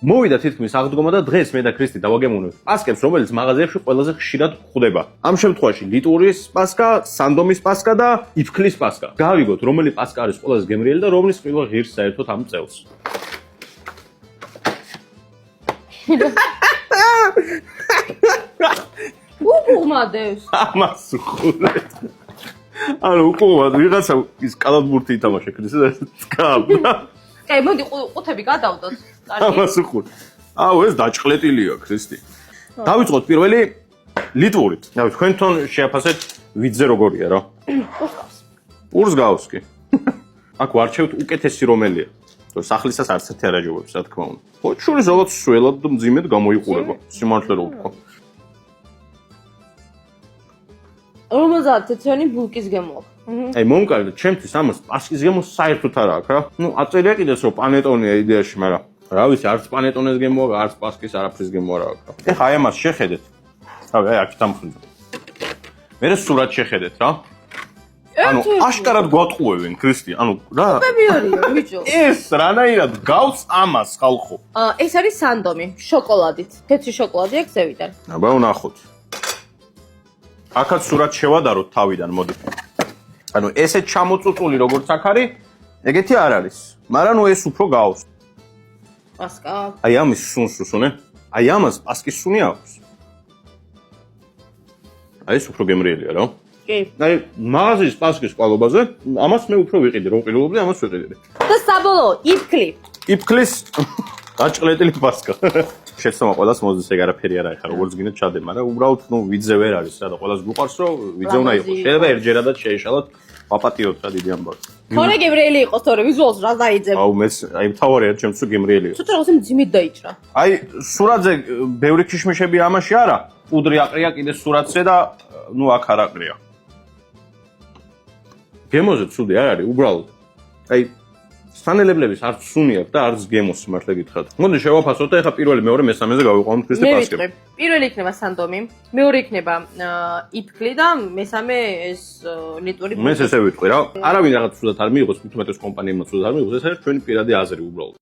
მოვიდა თითქმის აღდგომა და დღეს მე და ქრისტი დავაგემოვნებთ პასკებს, რომელიც მაღაზიებში ყველაზე ხშირად გვხვდება. ამ შემთხვევაში ლიტურის პასკა, სანდომის პასკა და იფქლის პასკა. გავიგოთ, რომელი პასკა არის ყველაზე გემრიელი და რომლის ყივა ღირს საერთოდ ამ წელს. უყურმადევს. ამას უყურეთ. ანუ უყურეთ, ვიღაცა ის კალათბურთი ითამაშა ქრისტე და წკაბდა. კაი, მოდი ყუთები გადავდოთ. ამას უყურეთ. აუ, ეს დაჭყლეტილია ქრისტი. დავიწყოთ პირველი ლიტვურით. დავით, თქვენთან შეაფასეთ ვიძე როგორია რა. პურს გავს კი. აქ ვარჩევთ უკეთესი რომელია. სახლისას არც ერთი არ აჯობებს, რა თქმა უნდა. ხო, შორის რაღაც სველად და მძიმედ გამოიყურება. სიმართლე რო ვთქვა. რომელზეც თეთრანი ბულკის გემო აქვს. აი, მომკარდა, ჩემთვის ამას პასკის გემო საერთოდ არ აქვს რა. ნუ აწერია კიდეც რომ პანეტონია იდეაში, მაგრამ რა ვიცი, არც პანეტონეს გემო აქვს, არც პასკის არაფრის გემო არ აქვს. ეხა აი ამას შეხედეთ. რავი, აი აქ დამხნდა. მერე სურათ შეხედეთ რა. ანუ აშკარად გვატყუებენ ქრისტი, ანუ რა? ტიპები არიან, ბიჭო. ეს რანაირად გავს ამას ხალხო? ეს არის სანდომი, შოკოლადით. თეთრი შოკოლადი აქვს ზევიდან. აბა ვნახოთ. აქაც სურათ შევადაროთ თავიდან, მოდი. ანუ ესე ჩამოწუწული როგორც აქ არის, ეგეთი არ არის. მაგრამ ნუ ეს უფრო გავს. პასკა. აი ამის სუნს უსუნე? აი ამას პასკის სუნი აქვს. აი ეს უფრო გემრიელია რა. კი. აი მაღაზიის პასკის ყვალობაზე ამას მე უფრო ვიყიდე, რომ ყიდულობდი, ამას ვიყიდე. და საბოლოო, იფქლი. იფქლის დაჭყლეტილი პასკა. შეცდომა ყველას მოძდეს ეგ არაფერი არ ახლა როგორც გინდა ჩადე, მაგრამ უბრალოდ ნუ ვიძე ვერ არის რა და ყველას გვიყვარს რომ ვიძე უნდა იყოს. შეიძლება ერთჯერადაც შეეშალოთ, ვაპატიოთ რა დიდი ამბავი. თორე გემრიელი იყოს, თორე ვიზუალს რა დაიძებ. აუ მეც აი მთავარია ჩემთვის რომ გემრიელი იყოს. ცოტა რაღაცა მძიმედ დაიჭრა. აი სურათზე ბევრი ქიშმიშები ამაში არა, პუდრი აყრია კიდე სურათზე და ნუ აქ არ აყრია. გემოზე ცუდი არ არის უბრალოდ. აი სანელებლების არც სუნი აქვს და არც გემოს მართლა გითხრათ. მოდი შევაფასოთ და ეხა პირველი, მეორე, მესამეზე გავიყვანოთ ქრისტე პასკები. მე ვიტყვი. პირველი იქნება სანდომი, მეორე იქნება იფქლი და მესამე ეს ლიტვური. მე ესე ვიტყვი რა. არავინ რაღაც ცუდად არ მიიღოს, თუმცა ეს კომპანიებმა ცუდად არ მიიღოს, ეს არის ჩვენი პირადი აზრი უბრალოდ.